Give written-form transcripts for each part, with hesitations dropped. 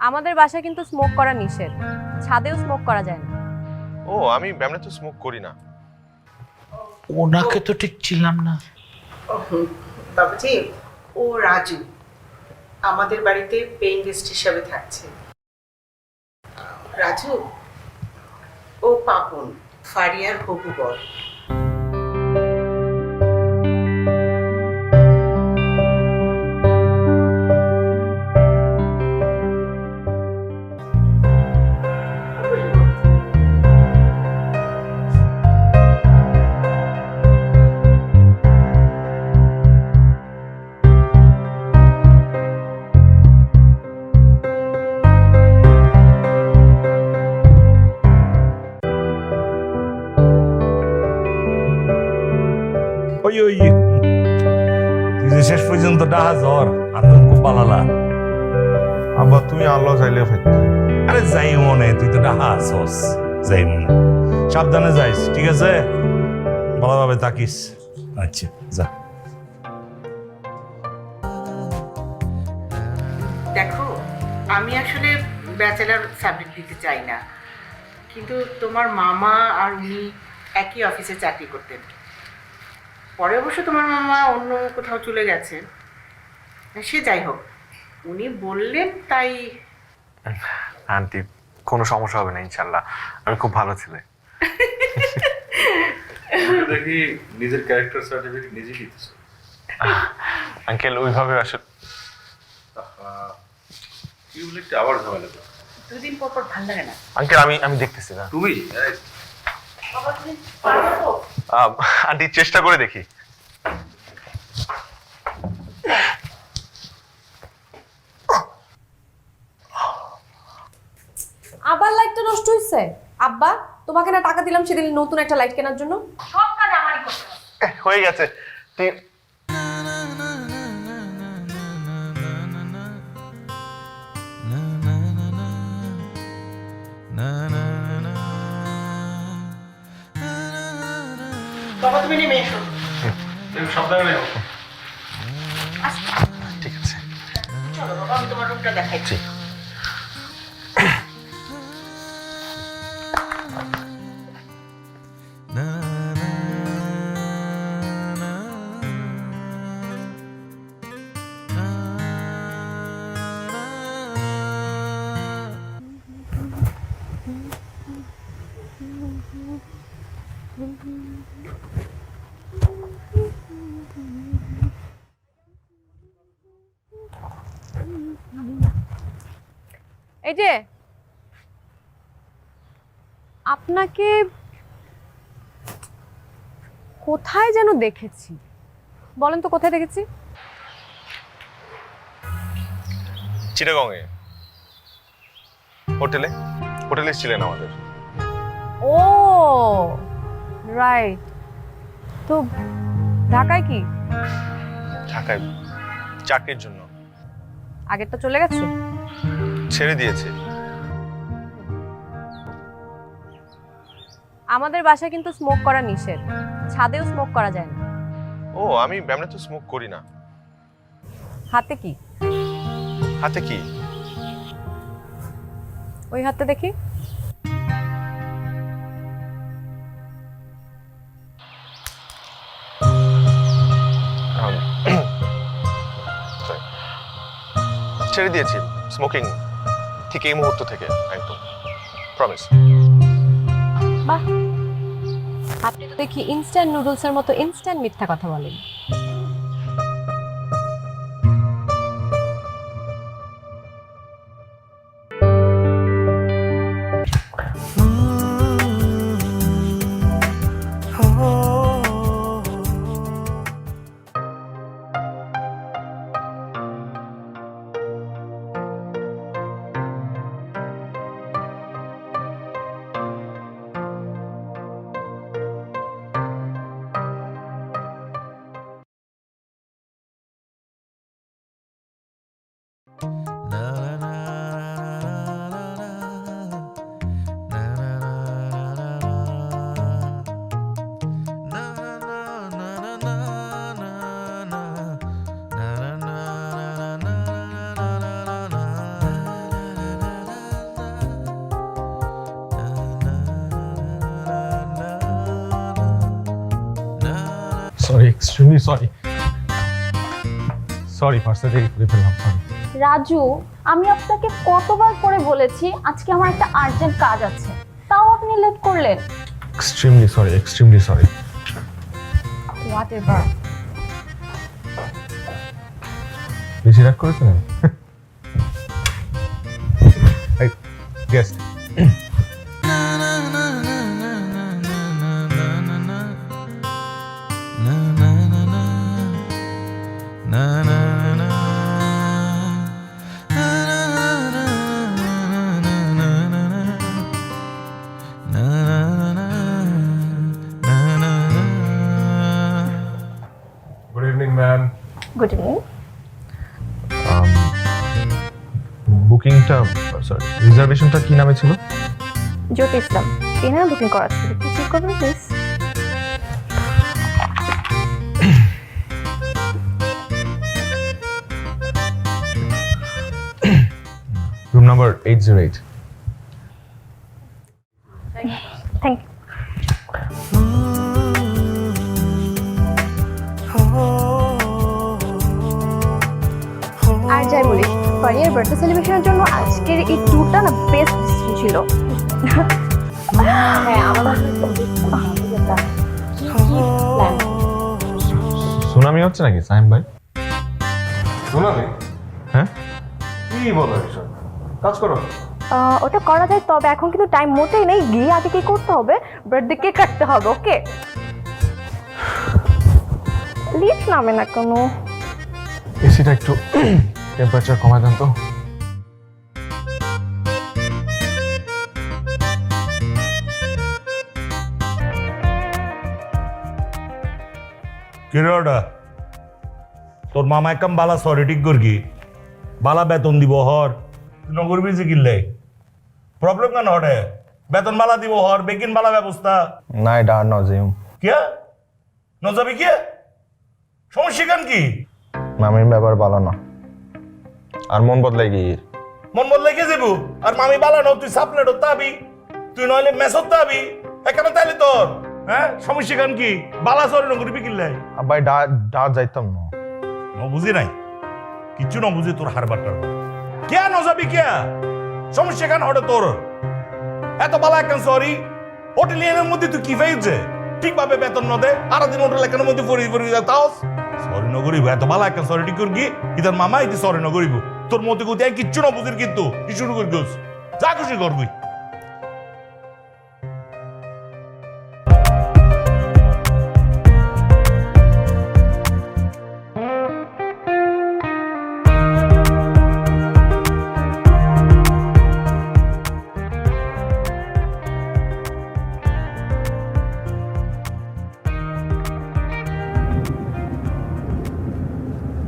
আমাদের বাসায় কিন্তু স্মোক করা নিষেধ, ছাদেও স্মোক করা যায় না। ও আমি এমনি তো স্মোক করি না। ওনাকে তো ঠিক ছিলাম না। বাবুজি, ও রাজু আমাদের বাড়িতে পেইং গেস্ট হিসাবে থাকছে। রাজু ও পাপন, ফারিয়ার হবু বর। ওই ওই তুই যে শেষ পর্যন্ত ডাহা জ্বর আন্দোলন খুব পালালা। আবার তুমি আল্লাহ চাইলে ফেলতে। আরে যাই মনে, তুই তো ডাহা আসস। যাই মনে, সাবধানে যাইস, ঠিক আছে? ভালোভাবে থাকিস। আচ্ছা যা। দেখো, আমি আসলে ব্যাচেলার সাবজেক্ট দিতে চাই না, কিন্তু তোমার মামা আর উনি একই অফিসে চাকরি করতেন। পরে অবশ্য তোমার মামা অন্য কোথাও চলে গেছেন। সে যাই হোক, উনি বললেন তাই। আন্টি কোনো সমস্যা হবে না ইনশাল্লাহ, আমি খুব ভালো ছেলে। দেখি নিজের ক্যারেক্টার সার্টিফিকেট নিজে দিতেছো। আঙ্কেল ওইভাবে আসলে কি বলে একটা আবার ঝামেলা করো। দুদিন পর পর ভাল লাগে না। আঙ্কেল আমি দেখতেছি না। তুমি বাবা, তুমি পারো? আন্টি চেষ্টা করে দেখি। আবার লাইটটা নষ্ট হয়েছে। আব্বা, তোমাকে না টাকা দিলাম সেদিন নতুন একটা লাইট কেনার জন্য? সব কাজ আমারই করতে হবে। হয়ে গেছে। বাবা, তুমি নেমে এসো। সাবধানে নেও। ঠিক আছে। চলো বাবা, আমি তোমার রুমটা দেখাইছি। এই যে, আপনাকে কোথায় যেন দেখেছি। বলেন তো কোথায় দেখেছি? চিটাগংয়ে হোটেলে ছিলেন আমাদের। ও রাইট। তো ঢাকায় কি? ঢাকায় চাকরির জন্য। আগেরটা চলে গেছে? ছেড়ে দিয়েছে। আমাদের বাসায় কিন্তু স্মোক করা নিষেধ, ছাদেও স্মোক করা যায় না। ও আমি এমনি তো স্মোক করি না। হাতে কি? হাতে কি? ওই হাতটা দেখি। ছেড়ে দিয়েছি স্মোকিং ঠিক এই মুহূর্ত থেকে, একদম প্রমিস। বাহ, আপনি তো দেখি ইনস্ট্যান্ট নুডলসের মতো ইনস্ট্যান্ট মিথ্যা কথা বলেন। Sorry extremely sorry sorry parcel দেরি করে ফেললাম সরি রাজু, আমি আপনাকে কতবার করে বলেছি আজকে আমার একটা আর্জেন্ট কাজ আছে, তাও আপনি লেট করলেন। Extremely sorry what ever. বেশি রাগ করেছিলেন guest good evening ma'am good evening. বুকিংটা সরি রিজার্ভেশনটা কি নামে ছিল জ্যোতি ইসলাম, এখানে বুকিং করা ছিল, একটু চেক করবেন please. Room number 808 thank you. আর যাই বলিস, ফারিয়ার বার্থডে সেলিব্রেশনের জন্য আজকের এই ট্যুরটা না বেস্ট ডিসিশন ছিল। হ্যাঁ, আমার প্ল্যান। সুনামি হচ্ছে নাকি সাইম ভাই শোনাবে হ্যাঁ কি বলো এসব কাজ করো ওটা করা যায়, তবে এখন কিন্তু টাইম মোটেই নেই, গিয়ে আগে কি করতে হবে, বার্থডে কেক কাটতে হবে। ওকে, লিফট নামে না কোনো। এসিটা একটু টেম্পারেচার কমায় দেন তো কিরে ওটা তোর মামা একদম বালা সরি ঠিক করকি বালা বেতন দিব হর তুই নগরবি যে কিনলে প্রবলেম কেন হটে বেতন বালা দিব হর বেকিন বালা ব্যবস্থা না এটা আর নজিম কে নজাবি কে সমস্যা কেন কি মামির ব্যাপার ভালো না আর মন বদলাই গিয়ে মন বদলে কে যাবো আর মামি বালা ন তুই সাপ্লেট হতাবি তুই নইলে মেস হতাবি এখানে তাইলে তোর হ্যাঁ সমস্যা কেন কি বালা সরি নগরবি কিনলে আব্বাই ডা যাইতাম না বুঝি নাই কিচ্ছু না বুঝি তোর হারবারটার কে নজাবি কে সমস্যা কেন হঠাৎ তোর এত বালা কেন সরি হোটেলিয়ানের মধ্যে তুই কি ফেলছে ঠিকভাবে বেতন ন দে আর দিন হোটেল এখানের মধ্যে ফরি ফরি তাও সরি ন করিব এত বালা কেন সরি ঠিক করি ইতার মামা ইতি সরি ন করিব তোর মধ্যে কোথায় কিচ্ছু না বুঝির কিন্তু কি শুরু করি গোস যা খুশি করবি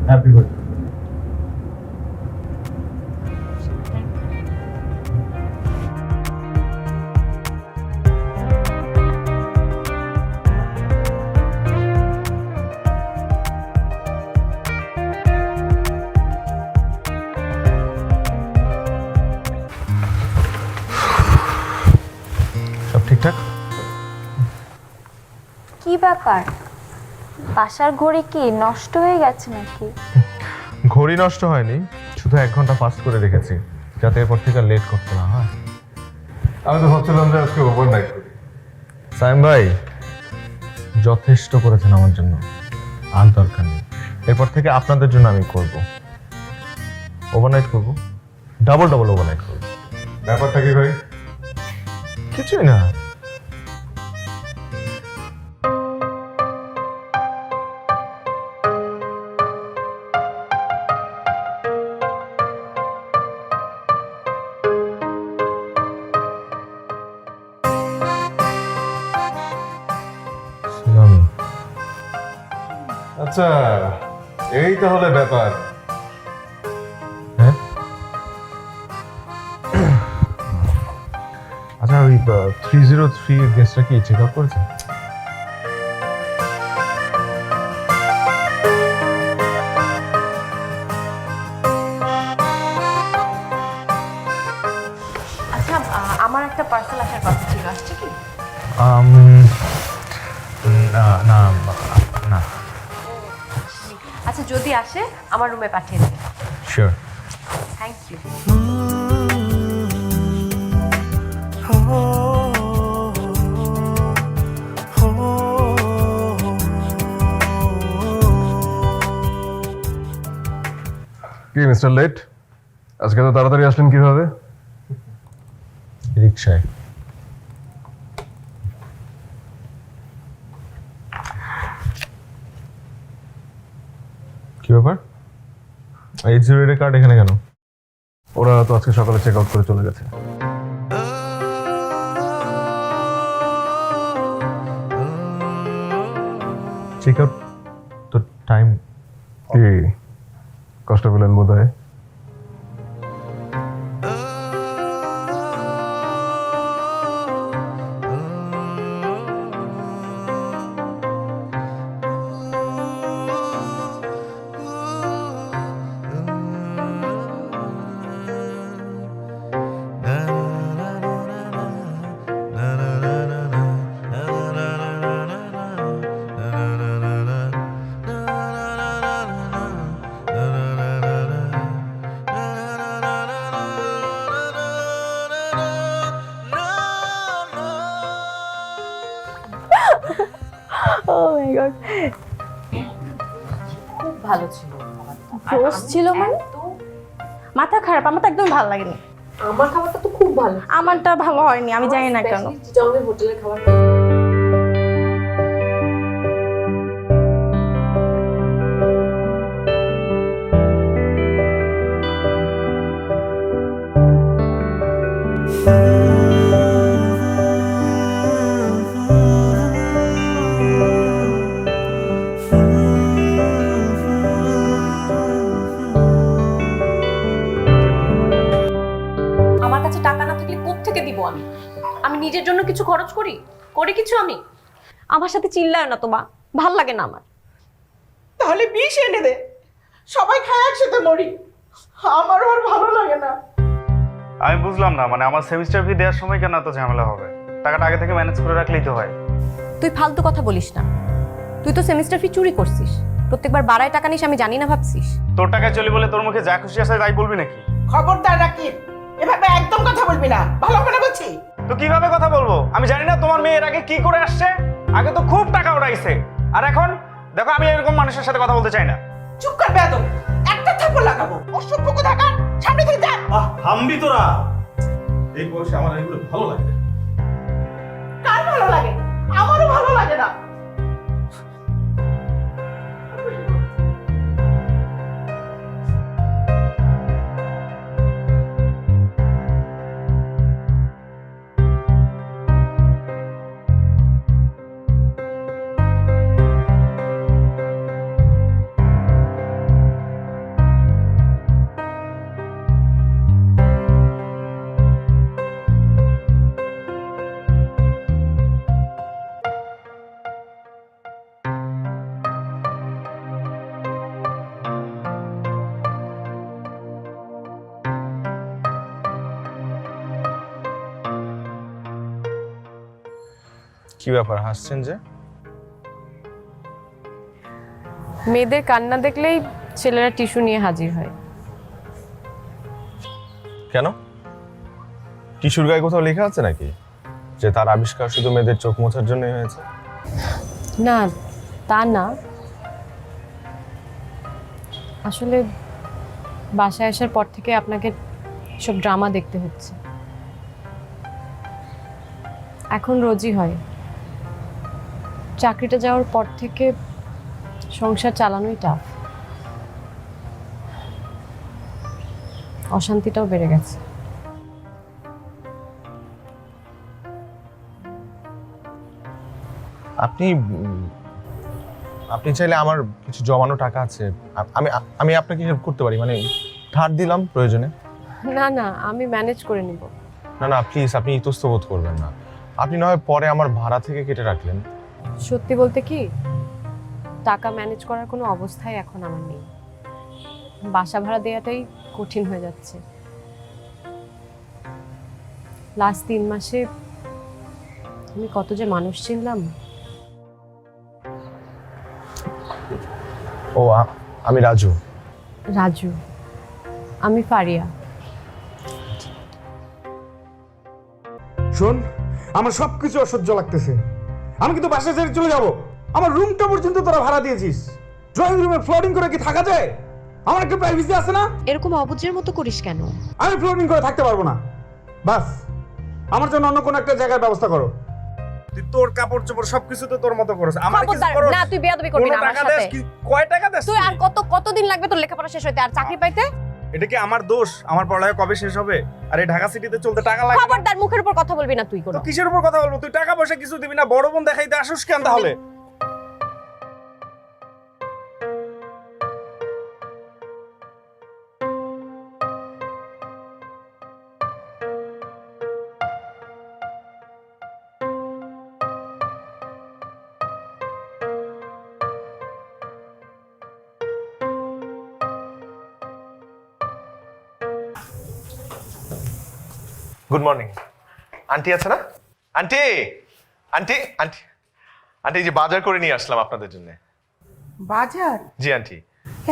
হ্যাপি বার্থডে সব ঠিকঠাক কি ব্যাপার, বাসার ঘড়ি কি নষ্ট হয়ে গেছে নাকি? ঘড়ি নষ্ট হয়নি শুধু 1 ঘন্টা ফাস্ট করে রেখেছি যাতে এরপর থেকে লেট করতে না হয় আমি তো ভাবছিলাম যে আজকে ওভারনাইট করি সাইম ভাই যথেষ্ট করেছেন আমার জন্য আর দরকার নেই এরপর থেকে আপনাদের জন্য আমি করব ওভারনাইট করব ডাবল ওভারনাইট করব ব্যাপারটা কি ভাই কিছুই না সুনামি আচ্ছা এই তাহলে ব্যাপার হ্যাঁ আচ্ছা ওই 303 গেস্টটা কি চেক আউট করেছে আচ্ছা, আমার একটা পার্সেল আসার কথা ছিল, আসছে কি? না না না যদি আসে আমার রুমে পাঠিয়ে দেবে। শিওর। Thank you. কি মিস্টার লেট, আজকে তো তাড়াতাড়ি আসলেন কিভাবে? রিক্সায়। কি ব্যাপার? 808 কার্ড এখানে কেন? ওরা তো আজকে সকালে চেক আউট করে চলে গেছে। চেক আউট তো টাইম। কি কষ্ট পেলেন বোধ হয়? খুব ভালো ছিল। রোজ ছিল মানে? মাথা খারাপ, আমার তো একদম ভালো লাগেনি। আমার খাবারটা তো খুব ভালো। আমারটা ভালো হয়নি, আমি জানি না কেন। চিটাগংয়ের হোটেলের খাবার। আমার কাছে টাকা না থাকলে কোত্থেকে দিব আমি? আমি নিজের জন্য কিছু খরচ করি? করি কিছু আমি? আমার সাথে চিল্লায় না তো মা, ভাল লাগে না আমার। তাহলে বিষ এনে দে, সবাই খায় একসাথে মরি। আমারও আর ভালো লাগে না। আমি বুঝলাম না, মানে আমার সেমিস্টার ফি দেওয়ার সময় কেন এত ঝামেলা হবে? টাকাটা আগে থেকে ম্যানেজ করে রাখলেই তো হয়। তুই ফালতু কথা বলিস না। তুই তো সেমিস্টার ফি চুরি করছিস। প্রত্যেকবার বাড়ায় টাকা নিস আমি জানি না ভাবছিস। তোর টাকায় চলি বলে তোর মুখে যা খুশি আসে তাই বলবি নাকি? খবরদার রাকিব, এভাবে একদম কথা বলবি না, ভালো করে বলছি। তো কিভাবে কথা বলবো? আমি জানি না তোমার মেয়ে এর আগে কি করে আসছে। আগে তো খুব টাকা উড়াইছে, আর এখন দেখো আমি এরকম মানুষের সাথে কথা বলতে চাই না। চুপ কর বেয়াদব, একটা থাপ্পড় লাগাবো। অসভ্য কোথাকার, সামনে থেকে যা। হামবি তোরা। এই বয়সে আমার এগুলো ভালো লাগে না। কার ভালো লাগে? আমারও ভালো লাগে না। কি ব্যাপার, হাসছেন যে? মেয়েদের কান্না দেখলেই ছেলেরা টিস্যু নিয়ে হাজির হয়। কেন? টিস্যুর গায়ে কোথাও লেখা আছে নাকি যে তার আবিষ্কার শুধু মেয়েদের চোখ মোছার জন্যই হয়েছে? না, তা না। আসলে বাসায় আসার পর থেকে আপনাকে সব ড্রামা দেখতে হচ্ছে। এখন রোজই হয়। চাকরিটা যাওয়ার পর থেকে সংসার চালানোই টাফ। অশান্তিটাও বেড়ে গেছে। আপনি আপনি চাইলে আমার কিছু জমানো টাকা আছে, আমি আমি আপনাকে হেল্প করতে পারি, মানে ধার দিলাম প্রয়োজনে। না না, আমি ম্যানেজ করে নিব। না না প্লিজ, আপনি ইতস্ত বোধ করবেন না। আপনি না হয় পরে আমার ভাড়া থেকে কেটে রাখলেন। সত্যি বলতে কি, টাকা ম্যানেজ করার কোনো অবস্থাই এখন আমার নেই। বাসা ভাড়া দেওয়াটাই কঠিন হয়ে যাচ্ছে। লাস্ট 3 মাসে আমি কত যে মানুষ চিনলাম। ও আমি রাজু। রাজু, আমি ফারিয়া। শোন, আমার সবকিছু অসহ্য লাগতেছে। আমি কিন্তু বাসা ছেড়ে চলে যাব। আমার রুমটা পর্যন্ত তোরা ভাড়া দিয়েছিস। ড্রয়িং রুমে ফ্লোরিং করে কি থাকা যায়? আমার একটা প্রাইভেসি আছে না? এরকম অবুঝের মতো করিস কেন? আমি ফ্লোরিং করে থাকতে পারবো না। বাস, আমার জন্য অন্য কোনো একটা জায়গার ব্যবস্থা করো। তুই তোর কাপড় চোপড় সবকিছু তো তোর মতো করছ। আমার কিছু খবরদার, করো না তুই বেয়াদবি করবি না আমার সাথে। কয় টাকা দেস? তুই আর কতদিন লাগবে তোর লেখাপড়া শেষ হইতে আর চাকরি পাইতে? এটা কি আমার দোষ? আমার পড়ালেখা কবে শেষ হবে? আর এই ঢাকা সিটিতে চলতে টাকা লাগে। খবরদার, মুখের উপর কথা বলবি না তুই কোনো। তো কিসের উপর কথা বলবো? তুই টাকা পয়সা কিছু দিবি না, বড় বোন দেখাইতে আসুস কেন তাহলে? Good morning. আন্টি আছে না? আন্টি আন্টি আন্টি আন্টি, এই যে বাজার করে নিয়ে আসলাম আপনাদের জন্য। বাজার? জি আন্টি।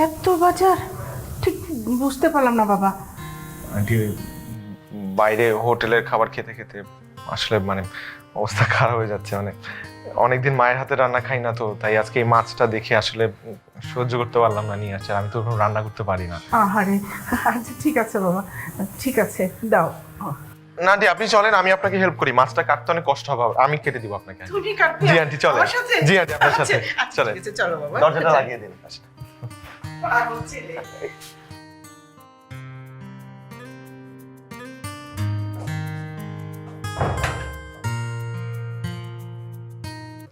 এত বাজার? ঠিক বুঝতে পারলাম না বাবা। আন্টি, বাইরে হোটেলের খাবার খেতে খেতে আসলে মানে অবস্থা খারাপ হয়ে যাচ্ছে। মানে অনেকদিন মায়ের হাতে রান্না খাই না, তো তাই আজকে এই মাছটা দেখে আসলে সহ্য করতে পারলাম না নিয়ে আসছে। আমি তো কোনো রান্না করতে পারি না। আহারে, আচ্ছা ঠিক আছে বাবা, ঠিক আছে দাও। না আন্টি, আপনি চলেন, আমি আপনাকে হেল্প করি। মাছটা কাটতে অনেক কষ্ট হবে, আমি কেটে দিব আপনাকে। তুমি কাটতে? জি আন্টি চলেন। আমার সাথে? জি আন্টি আপনার সাথে আচ্ছা, চলেন। ঠিক আছে, চলো বাবা। দরজাটা লাগিয়ে দিন। পাগল ছেলে।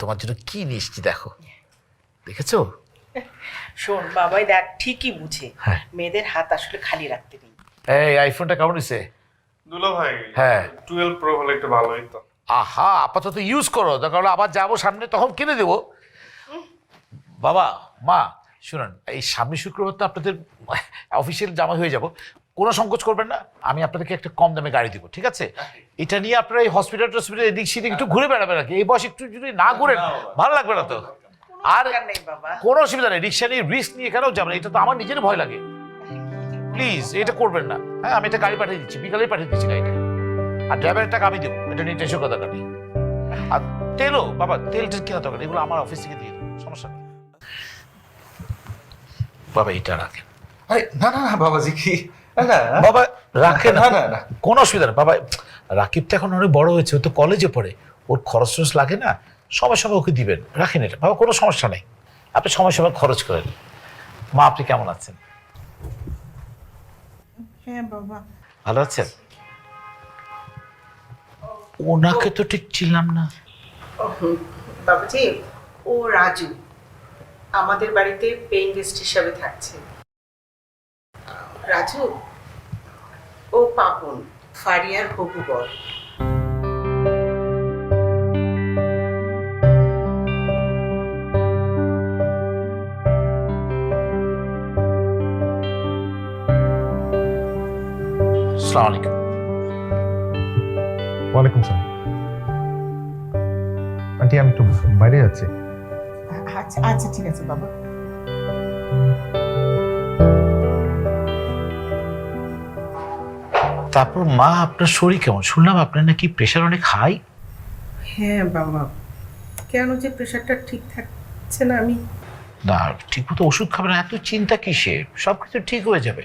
তোমার জন্য কি নিশ্চিত দেখো, দেখেছো? শোন বাবাই, দেখ ঠিকই বুঝে, হ্যাঁ। মেয়েদের হাত আসলে খালি রাখতে নেই। এই আইফোনটা কেমন হয়েছে? দুলা ভাই, হ্যাঁ 12 প্রো হলে একটু ভালো হইতো। আহা, আপাতত ইউজ করো, দরকার হলে আবার যাবো সামনে, তখন কিনে দেবো। বাবা মা শুনুন, এই সামনে শুক্রবার তো আপনাদের অফিসিয়াল জামা হয়ে যাব, কোনো সংকোচ করবেন না। আমি আপনাদেরকে একটা কম দামে গাড়ি দিব, ঠিক আছে? এটা নিয়ে আপনারা এই হসপিটাল টসপিটাল এদিক সেদিক একটু ঘুরে বেড়াবেন নাকি? এই বয়স একটু যদি না ঘুরেন ভালো লাগবে না তো। আর নেই বাবা, কোনো অসুবিধা নেই, রিক্সা নিয়ে রিস্ক নিয়ে কেন যাবেন? এটা তো আমার নিজের ভয় লাগে। প্লিজ এটা করবেন না। হ্যাঁ, আমি একটা গাড়ি পাঠিয়ে দিচ্ছি, বিকালে পাঠিয়ে দিচ্ছি গাড়িটা। আর ড্রাইভারের টাকা আমি দেবো, এটা নিয়ে টেনশন কথা নেই। আর তেলও বাবা, তেল টেল কেনা দরকার, এগুলো আমার অফিস থেকে দিয়ে দেবো, সমস্যা নেই। বাবা এটা রাখেন। না না না বাবাজি, কি না বাবা রাখেন। না না না, কোনো অসুবিধা নেই বাবা। রাকিব তো এখন অনেক বড় হয়েছে, ও তো কলেজে পড়ে, ওর খরচ টরচ লাগে না, সময় সময় ওকে দিবেন। রাখেন এটা বাবা, কোনো সমস্যা নেই, আপনি সময় সময় খরচ করেন। মা আপনি কেমন আছেন? হ্যাঁ বাবা। ভালো আছেন? ওনাকে তো ঠিক চিনলাম না। বাবাজি, ও রাজু, আমাদের বাড়িতে পেইং গেস্ট হিসাবে থাকছে। রাজু, ও পাপন, ফারিয়ার হবু বর। আসসালামু আলাইকুম। ওয়ালাইকুম সালাম। আন্টি আমি একটু বাইরে যাচ্ছি। আচ্ছা আচ্ছা ঠিক আছে বাবা। তারপর মা আপনার শরীর কেমন? শুনলাম আপনার নাকি প্রেশার অনেক হাই। হ্যাঁ বাবা, কেন যে প্রেশারটা ঠিক থাকছে না, আমি না ঠিক মতো ওষুধ খাবেন, এত চিন্তা কিসের? সব কিছু ঠিক হয়ে যাবে।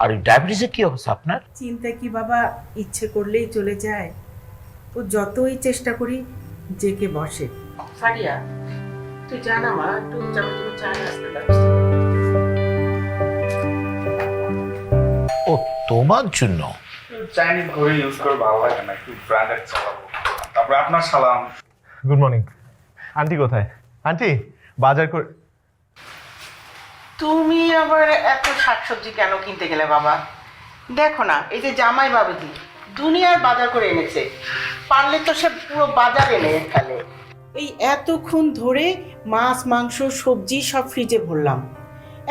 আর ডায়াবেটিসের কি অবস্থা আপনার? চিন্তা কি বাবা, ইচ্ছে করলেই চলে যায়। ও যতই চেষ্টা করি জেকে বসে। ফারিয়া, তুই জানা মা, একটু যাবে তুমি চা আসতে ব্যবস্থা। ও তোমার জন্য? চাইনিজ ঘড়ি ইউজ করে ভালো লাগে না, একটু ব্র্যান্ডেড চালাবো। তারপরে আপনার সালাম। Good morning. আন্টি কোথায়? আন্টি বাজার করে। তুমি আবার এত শাকসবজি কেন কিনতে গেলে বাবা? দেখো না, এই যে জামাই বাবুজি দুনিয়ার বাজার করে এনেছে, পারলে তো সে পুরো বাজার এনে ফেলে। এই এতক্ষণ ধরে মাছ মাংস সবজি সব ফ্রিজে ভরলাম,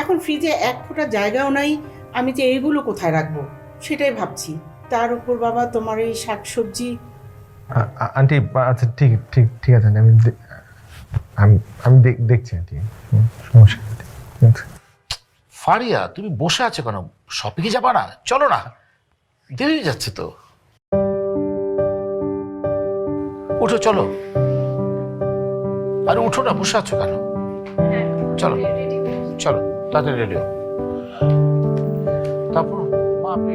এখন ফ্রিজে এক ফোঁটা জায়গাও নাই, আমি যে এইগুলো কোথায় রাখবো সেটাই ভাবছি। তার উপর বাবা তোমার এই শাকসবজি। আন্টি আচ্ছা ঠিক ঠিক ঠিক আছে আন্টি, আমি দেখছি আন্টি, সমস্যা নেই। ফারিয়া, তুমি বসে আছো কেন? শপিংয়ে যাবা না? চলো না, দেরি হয়ে যাচ্ছে তো। উঠো, চলো। আরে উঠো না, বসে আছো কেন? চলো চলো, তাড়াতাড়ি রেডি হও। তারপর মা আপনি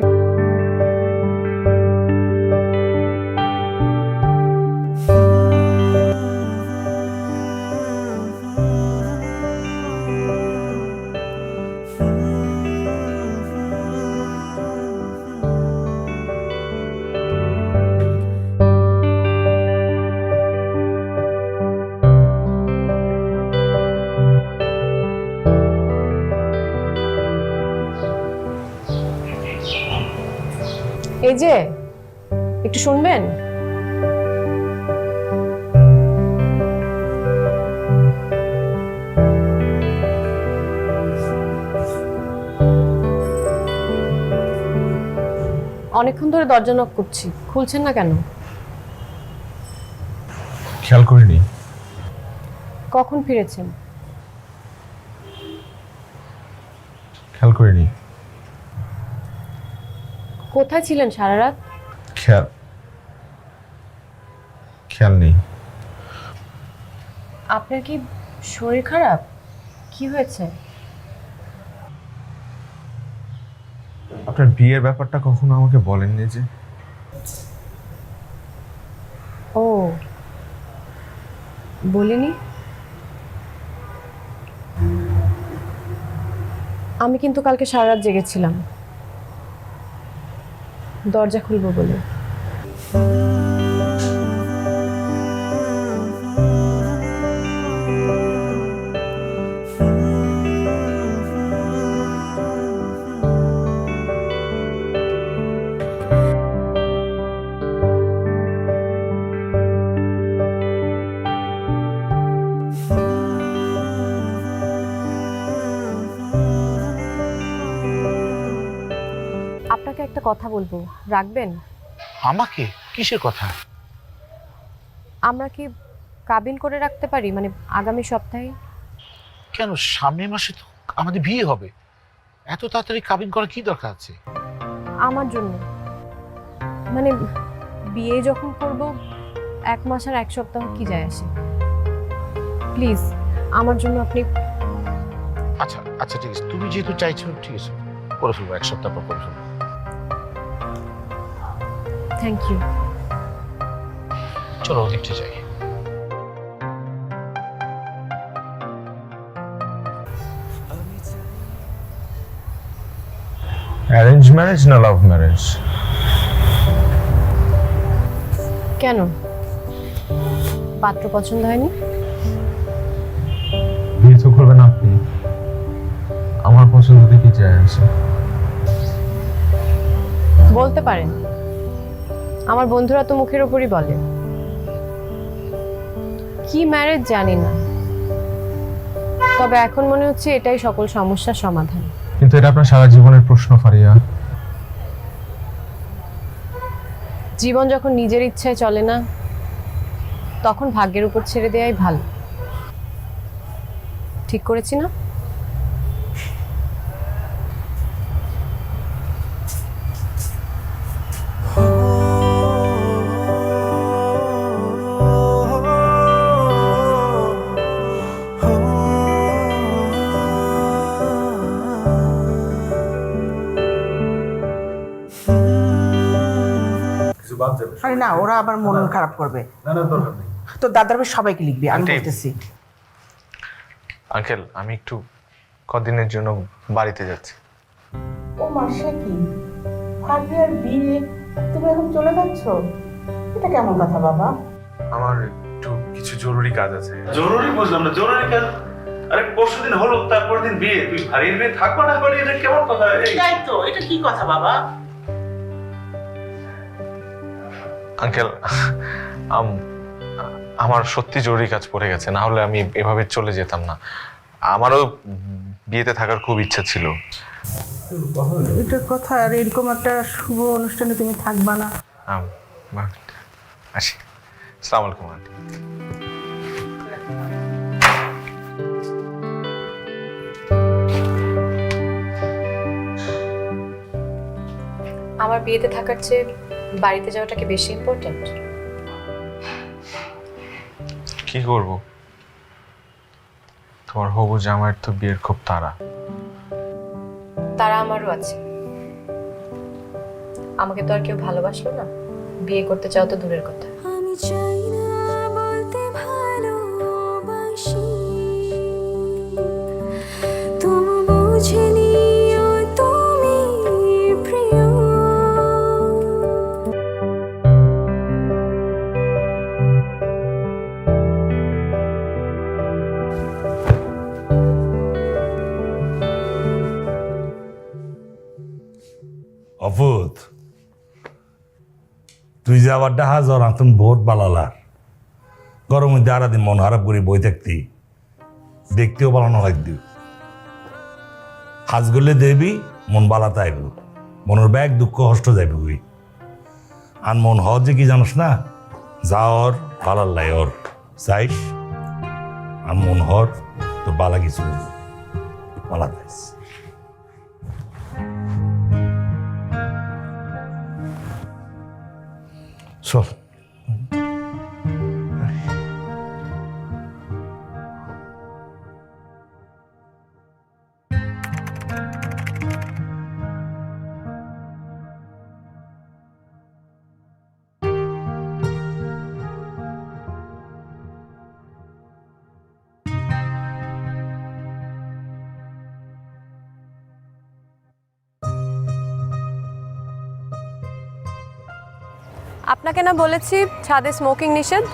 এই যে একটু শুনবেন? অনেকক্ষণ ধরে দরজা নক করছি, খুলছেন না কেন? খেয়াল করিনি। কখন ফিরেছেন? খেয়াল করিনি। কোথায় ছিলেন সারা রাত? খেয়াল নেই। আপনার কি শরীর খারাপ? কি হয়েছে? আপনার বিয়ের ব্যাপারটা কখনো আমাকে বলেননি যে। ও, বলিনি? আমি কিন্তু কালকে সারা রাত জেগেছিলাম দরজা খুলবো বলে। আপনাকে একটা কথা বলবো, রাখবেন? আমাকে? কিসের কথা? আমরা কি কাবিন করে রাখতে পারি, মানে আগামী সপ্তাহে? কেন, সামনের মাসে তো আমাদের বিয়ে হবে, এত তাড়াতাড়ি কাবিন করার কি দরকার আছে? আমার জন্য, মানে বিয়ে যখন করব 1 মাস আর 1 সপ্তাহ কি যায় আসে? প্লিজ আমার জন্য আপনি। আচ্ছা আচ্ছা, ঠিক আছে, তুমি যেহেতু চাইছো, ঠিক আছে, করে ফেলবো, 1 সপ্তাহ পর করে ফেলবো। Thank you. চলো ওদিকটা যাই। অ্যারেঞ্জ ম্যারেজ না লাভ ম্যারেজ? কেন, পাত্র পছন্দ হয়নি? বিয়ে তো করবেন আপনি, আমার পছন্দতে কি যায় আসে? বলতে পারেন, আমার বন্ধুরা তো মুখের উপরই বলে। কি ম্যারেজ জানি না, তবে এখন মনে হচ্ছে এটাই সকল সমস্যার সমাধান। কিন্তু এটা আপনার সারা জীবনের প্রশ্ন ফারিয়া। জীবন যখন নিজের ইচ্ছায় চলে না, তখন ভাগ্যের উপর ছেড়ে দেয়াই ভালো। ঠিক করেছি না? আরে না, ওরা আবার মন খারাপ করবে। তো দাদার ভাই সবাইকে লিখবি, আমি বলতেছি। আঙ্কেল, আমি একটু কদিনের জন্য বাড়িতে যাচ্ছি। ও মাসে কি ভাবিয়ার বিয়ে, তুমি এখন চলে যাচ্ছ? এটা কেমন কথা বাবা? আমার একটু কিছু জরুরি কাজ আছে। জরুরি বুঝলাম না, জরুরি কাজ? আরে পরশু দিন হলো, তারপর দিন বিয়ে, তুই ভারীর বিয়ে থাকবো না করে, এটা কেমন কথা? তাই তো, এটা কি কথা বাবা? আঙ্কেল, আমার সত্যি জরুরি কাজ পড়ে গেছে, না হলে আমি এভাবে চলে যেতাম না। আমারও বিয়েতে থাকার খুব ইচ্ছা ছিল। এটা কথা, আর এরকম একটা শুভ অনুষ্ঠানে তুমি থাকবা না? আসি। আসসালামু আলাইকুম আন্টি। আমার বিয়েতে থাকার চেয়ে বাড়িতে যাওয়াটা কি বেশি ইম্পর্ট্যান্ট? কি করব, তোমার হবু জামাইয়ের তো বিয়ের খুব তাড়া। তারা আমারও আছে। আমাকে তো আর কেউ ভালোবাসলো না, বিয়ে করতে চাও তো দূরের কথা। আমি চাই না বলতে ভালোবাসি, তবু বুঝে নিও তুমি প্রিয়। অফুত, তুই যে আবার ডাহা জ্বর আতন বহুত বালালার গরম মধ্যে আরা দিন মন খারাপ করে বই থাকতি, দেখতেও বালানো লাগদি। হাজ গলে দেবি মন বালাতে আইব, মনের ব্যাগ দুঃখ কষ্ট যাইব ওই। আর মন হওয়ার যে কি জানোস না, যা ওর বালার লাই ওর চাইস, আর মন হর তোর বালা কিছু বালা যাইস। চল। আপনাকে না বলেছি ছাদে স্মোকিং নিষেধ?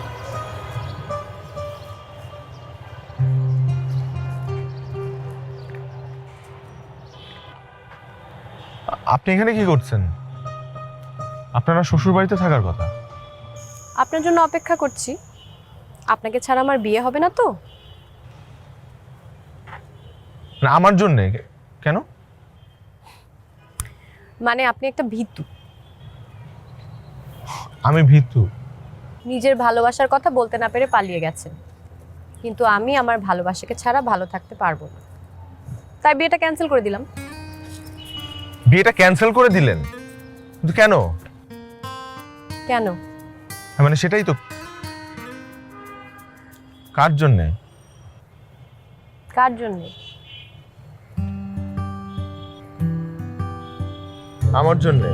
আপনি এখানে কি করছেন? আপনারা শ্বশুর বাড়িতে থাকার কথা। আপনার জন্য অপেক্ষা করছি। আপনাকে ছাড়া আমার বিয়ে হবে না তো? না, আমার জন্যে কেন? মানে আপনি একটা ভীতু। আমি ভীতু? নিজের ভালোবাসার কথা বলতে না পেরে পালিয়ে গেছেন, কিন্তু আমি আমার ভালোবাসাকে ছাড়া ভালো থাকতে পারবো না, তাই বিয়েটা ক্যান্সেল করে দিলাম। বিয়েটা ক্যান্সেল করে দিলেন? কিন্তু কেন? কেন? মানে সেটাই তো। কার জন্যে? কার জন্যে? আমার জন্যে।